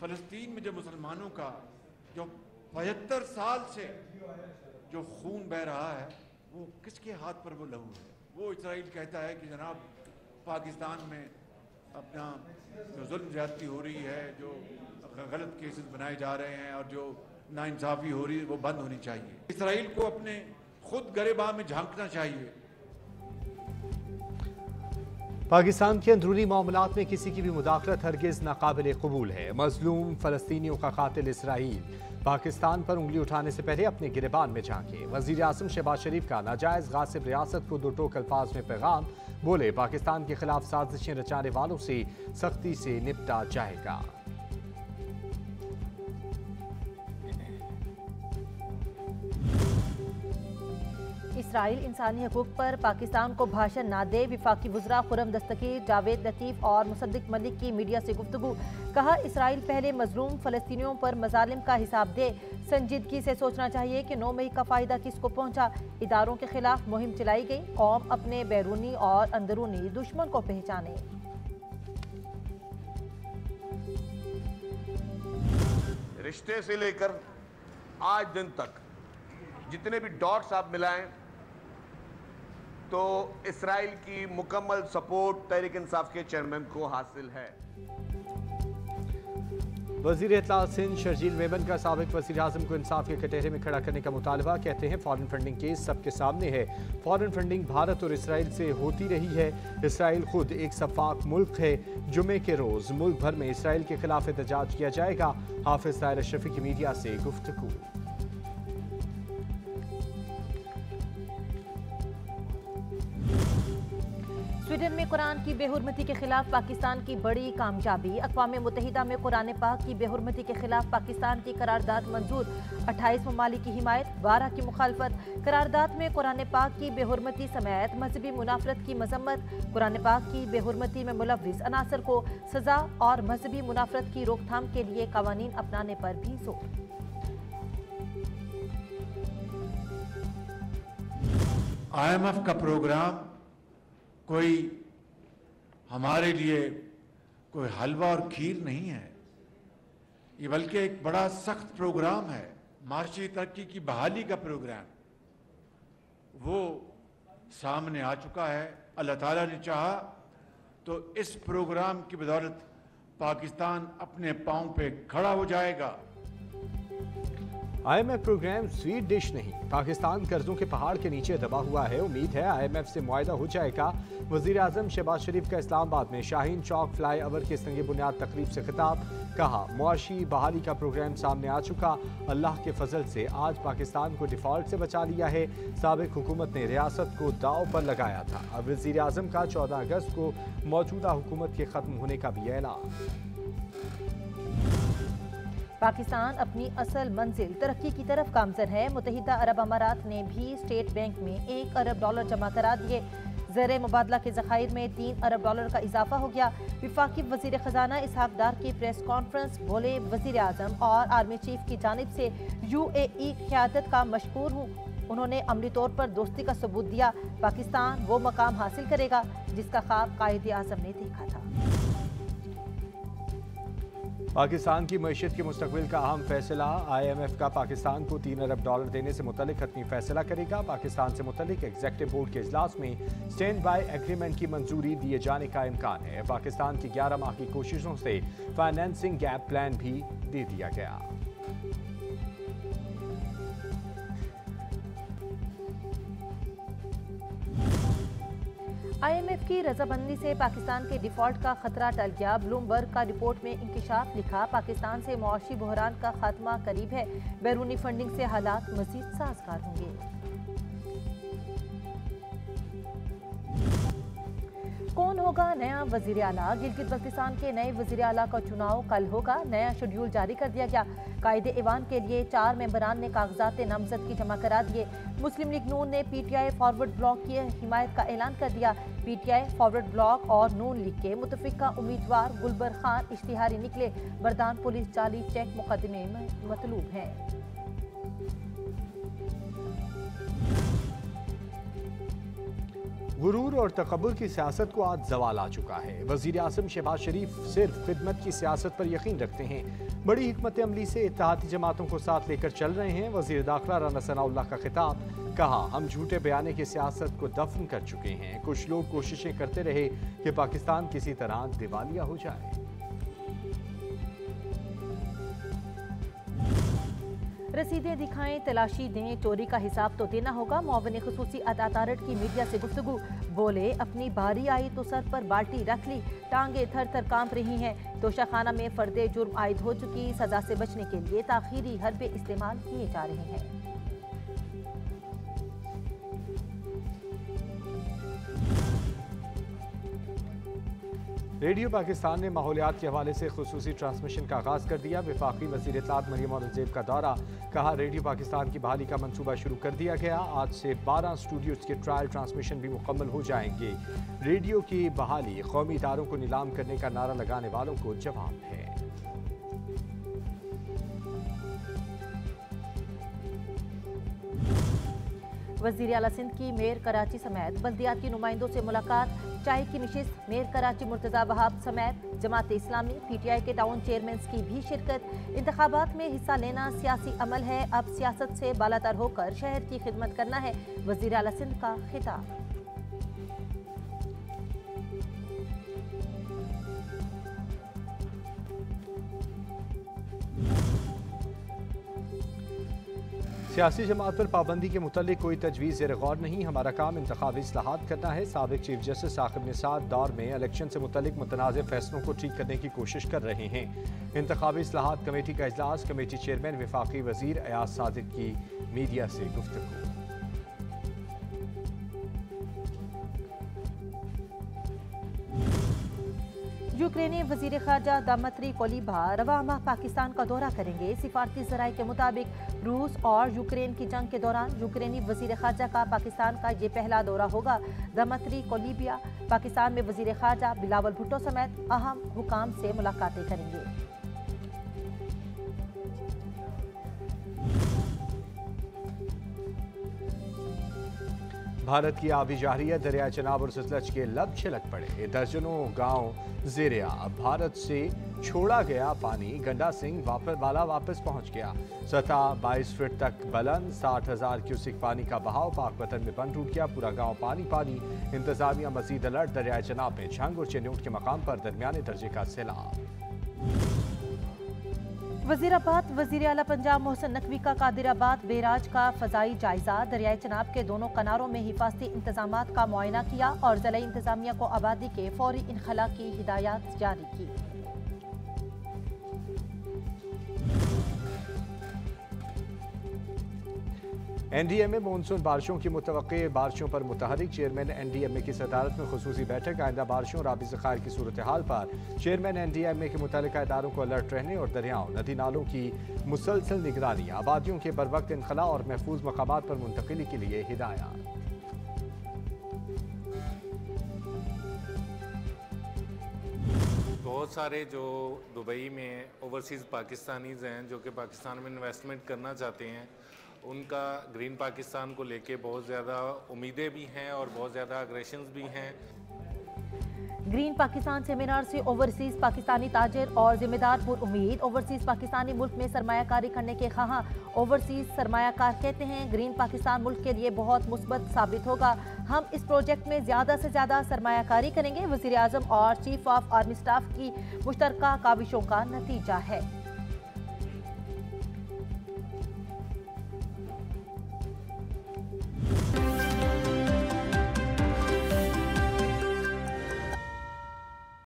फ़लस्तीन में जो मुसलमानों का जो 75 साल से जो खून बह रहा है, वो किसके हाथ पर वो लहू है? वो इसराइल कहता है कि जनाब पाकिस्तान में अपना जो जुल्म ज्यादती हो रही है, जो गलत केसेस बनाए जा रहे हैं और जो नाइंसाफ़ी हो रही है, वो बंद होनी चाहिए। इसराइल को अपने खुद गरेबां में झांकना चाहिए। पाकिस्तान के अंदरूनी मामलात में किसी की भी मुदाखलत हरगिज़ नाकाबिल कबूल है। मजलूम फ़लस्तीनियों का कातिल इसराइल पाकिस्तान पर उंगली उठाने से पहले अपने गिरबान में झांके। वज़ीर आज़म शहबाज शरीफ का नाजायज़ गासिब रियासत को दो टोक अल्फाज में पैगाम, बोले पाकिस्तान के खिलाफ साजिशें रचाने वालों से सख्ती से निपटा जाएगा। इसराइल इंसानी हकूक पर पाकिस्तान को भाषण ना दे। विफाकी वज़रा खुर्रम दस्तगीर, जावेद लतीफ़ और मुसद्दिक मलिक की मीडिया से गुफ्तगू। कहा, इसराइल पहले मजलूम फ़लस्तीनियों पर मजालिम का हिसाब दे। संजीदगी से सोचना चाहिए कि 9 मई का फ़ायदा किसको पहुँचा। इदारों के खिलाफ मुहिम चलाई गई। कौम अपने बैरूनी और अंदरूनी दुश्मन को पहचाने। रिश्ते से लेकर आज दिन तक जितने भी डॉट्स आप मिलाएं तो इसराइल की मुकम्मल सपोर्ट तहरीक इंसाफ के चेयरमैन को हासिल है। वज़ीर इत्तला सिंध शर्जील मेमन का साबिक वज़ीर आज़म को इंसाफ के कटहरे में खड़ा करने का मुतालबा। कहते हैं फॉरेन फंडिंग केस सबके सामने है। फॉरेन फंडिंग भारत और इसराइल से होती रही है। इसराइल खुद एक शफाक मुल्क है। जुमे के रोज़ मुल्क भर में इसराइल के खिलाफ एहतजाज किया जाएगा। हाफिज ताहिर अशरफी की मीडिया से गुफ्तगू। स्वीडन में कुरान की बेहुरमती के खिलाफ पाकिस्तान की बड़ी कामयाबी। अक़वाम मुत्तहिदा में कुरान पाक की बेहुरमती के खिलाफ पाकिस्तान की करारदाद मंजूर। 28 ममालिक की हिमायत, 12 की मुखालफत। करारदाद में कुरान पाक की बेहुरमती समेत मजहबी मुनाफरत की मजम्मत। कुरान पाक की बेहुरमती में मुलव्विस अनासर को सजा और मजहबी मुनाफरत की रोकथाम के लिए कवानीन अपनाने पर भी जोर। IMF का प्रोग्राम कोई हमारे लिए कोई हलवा और खीर नहीं है, ये बल्कि एक बड़ा सख्त प्रोग्राम है। माशी तरक्की की बहाली का प्रोग्राम वो सामने आ चुका है। अल्लाह ताला ने चाहा तो इस प्रोग्राम की बदौलत पाकिस्तान अपने पांव पे खड़ा हो जाएगा। IMF प्रोग्राम स्वीट डिश नहीं, पाकिस्तान कर्जों के पहाड़ के नीचे दबा हुआ है। उम्मीद है IMF से मुआहदा हो जाएगा। वज़ीर आज़म शहबाज शरीफ का इस्लामाबाद में शाहीन चौक फ्लाई ओवर के संग बुनियाद तकरीब से खिताब। कहा, मुआशी बहाली का प्रोग्राम सामने आ चुका। अल्लाह के फजल से आज पाकिस्तान को डिफॉल्ट से बचा लिया है। साबिक हुकूमत ने रियासत को दाव पर लगाया था। अब वज़ीर आज़म का 14 अगस्त को मौजूदा हुकूमत के ख़त्म होने का भी ऐलान। पाकिस्तान अपनी असल मंजिल तरक्की की तरफ गामजन है। मुत्तहिदा अरब अमारात ने भी स्टेट बैंक में $1 अरब जमा करा दिए। ज़र मुबादला के ज़खायर में $3 अरब का इजाफा हो गया। विफाकी वज़ीर ख़जाना इसहाक डार की प्रेस कॉन्फ्रेंस, बोले वज़ीर आज़म और आर्मी चीफ की जानिब से UAE क़यादत का मशकूर हूँ। उन्होंने अमली तौर पर दोस्ती का सबूत दिया। पाकिस्तान वो मकाम हासिल करेगा जिसका ख्वाब कायद आज़म ने देखा था। पाकिस्तान की मईशत के मुस्तकबिल का अहम फैसला। IMF का पाकिस्तान को $3 अरब देने से मुतल्लिक हतमी फैसला करेगा। पाकिस्तान से मुतल्लिक एग्जीक्यूटिव बोर्ड के इजलास में स्टैंड बाय एग्रीमेंट की मंजूरी दिए जाने का इम्कान है। पाकिस्तान की 11 माह की कोशिशों से फाइनेंसिंग गैप प्लान भी दे दिया गया। IMF की रजामंदी से पाकिस्तान के डिफॉल्ट का खतरा टल गया। ब्लूमबर्ग का रिपोर्ट में इंकिशाफ लिखा, पाकिस्तान से मुआशी बहरान का खात्मा करीब है। बैरूनी फंडिंग से हालात मजीद साजगार होंगे। कौन होगा नया वजीर आला? गिलगित बल्तिस्तान के नए वजीर आला का चुनाव कल होगा। नया शेड्यूल जारी कर दिया गया। कायदे ईवान के लिए 4 मेंबरान ने कागजात नामजदगी जमा करा दिए। मुस्लिम लीग नून ने PTI फॉरवर्ड ब्लॉक की हिमायत का ऐलान कर दिया। PTI फॉरवर्ड ब्लॉक और नून लीग के मुतफिका उम्मीदवार गुलबर खान इश्तिहारी निकले। बरदान पुलिस जाली चेक मुकदमे में मतलूब है। गुरूर और तकब्बुर की सियासत को आज जवाल आ चुका है। वज़ीर आज़म शहबाज शरीफ सिर्फ खिदमत की सियासत पर यकीन रखते हैं। बड़ी हिकमत अमली से इत्तेहादी जमातों को साथ लेकर चल रहे हैं। वज़ीर दाखिला राना सनाउल्लाह का खिताब, कहा हम झूठे बयाने की सियासत को दफन कर चुके हैं। कुछ लोग कोशिशें करते रहे कि पाकिस्तान किसी तरह दिवालिया हो जाए। रसीदें दिखाएं, तलाशी दें, चोरी का हिसाब तो देना होगा। मुआविन खुसूसी अदालत की मीडिया से गुफ्तगू, बोले अपनी बारी आई तो सर पर बाल्टी रख ली, टांगे थर थर कांप रही हैं। तोशाखाना में फर्दे जुर्म आयद हो चुकी, सजा से बचने के लिए ताखीरी हरबे इस्तेमाल किए जा रहे हैं। रेडियो पाकिस्तान ने माहौलियात के हवाले से खुसूसी ट्रांसमिशन का आगाज़ कर दिया। वफाकी वज़ीर इत्तलात मरियम औरंगज़ेब का दौरा, कहा रेडियो पाकिस्तान की बहाली का मंसूबा शुरू कर दिया गया। आज से 12 स्टूडियोज़ के ट्रायल ट्रांसमिशन भी मुकम्मल हो जाएंगे। रेडियो की बहाली कौमी इदारों को नीलाम करने का नारा लगाने वालों को जवाब है। वज़ीर आला सिंध की मेयर कराची समेत बल्दियाती नुमाइंदों से मुलाकात, चाय की नशिस्त, मेयर कराची मुर्तज़ा वहाब समेत जमात इस्लामी PTI के टाउन चेयरमैन की भी शिरकत। इंतखाबात में हिस्सा लेना सियासी अमल है, अब सियासत से बालातर होकर शहर की खिदमत करना है। वज़ीर आला सिंध का खिताब। सियासी जमात पर पाबंदी के मुतालिक कोई तजवीज़ ज़ेर गौर नहीं। हमारा काम इंतखाबी इस्लाहात करना है। साबिक चीफ जस्टिस साकिब निसार दौर में इलेक्शन से मुतालिक मुतनाज़ फैसलों को ठीक करने की कोशिश कर रहे हैं। इंतखाबी इस्लाहात कमेटी का इजलास, कमेटी चेयरमैन वफाकी वज़ीर अयाज सादिक की मीडिया से गुफ्तगू। यूक्रेनी वज़ीर ख़ारजा दामत्री कोलिबा रवा माह पाकिस्तान का दौरा करेंगे। सिफारती ज़राए के मुताबिक रूस और यूक्रेन की जंग के दौरान यूक्रेनी वज़ीर ख़ारजा का पाकिस्तान का ये पहला दौरा होगा। दामत्री कोलिबा पाकिस्तान में वज़ीर ख़ारजा बिलावल भुट्टो समेत अहम हुकाम से मुलाकातें करेंगे। भारत की आबी जारियत दरिया चनाब और सतलज के लब छिलक पड़े। दर्जनों गांव ज़ेरे आब। भारत से छोड़ा गया पानी गंडा सिंह वापस पहुंच गया। सतह 22 फीट तक बुलंद। 60,000 क्यूसिक पानी का बहाव पाकपतन में बंद टूट गया। पूरा गांव पानी पानी। इंतजामिया मजीद अलर्ट। दरिया चनाब में झंग और चिन्नौट के मकाम पर दरमियाने दर्जे का सैलाब। वजीराबाद वजीर आला पंजाब मोहसिन नकवी का कादिराबाद बैराज का फजाई जायजा। दरियाई चनाब के दोनों किनारों में हिफाजती इंतजामात का मुआयना किया और ज़िला इंतजामिया को आबादी के फौरी इनखला की हिदायत जारी की। NDMA मानसून बारिशों की मुतवक्के बारिशों पर मुतहरिक। चेयरमैन NDMA की सदारत में खुसूसी बैठक। आइंदा बारिशों और आबी ज़खायर की सूरत हाल पर चेयरमैन NDMA के मुतल्लिका इदारों को अलर्ट रहने और दरियाओं नदी नालों की मुसलसल निगरानी, आबादियों के बर वक्त इनखला और महफूज मकामात पर मुंतकिली के लिए हिदायत। बहुत सारे जो दुबई में ओवरसीज़ पाकिस्तानीज़ हैं जो कि पाकिस्तान में इन्वेस्टमेंट करना चाहते हैं, उनका ग्रीन पाकिस्तान को लेके बहुत ज़्यादा उम्मीदें भी हैं और बहुत ज़्यादा अग्रेशंस भी हैं। ग्रीन पाकिस्तान सेमिनार से ओवरसीज पाकिस्तानी ताजिर और जिम्मेदार पुर उम्मीद। ओवरसीज पाकिस्तानी मुल्क में सरमायाकारी करने के ख़्वाहां। ओवरसीज सरमायाकार कहते हैं ग्रीन पाकिस्तान मुल्क के लिए बहुत मुस्बत साबित होगा। हम इस प्रोजेक्ट में ज़्यादा से ज़्यादा सरमायाकारी करेंगे। वज़ीर आज़म और चीफ ऑफ आर्मी स्टाफ की मुश्तरका काविशों का नतीजा है।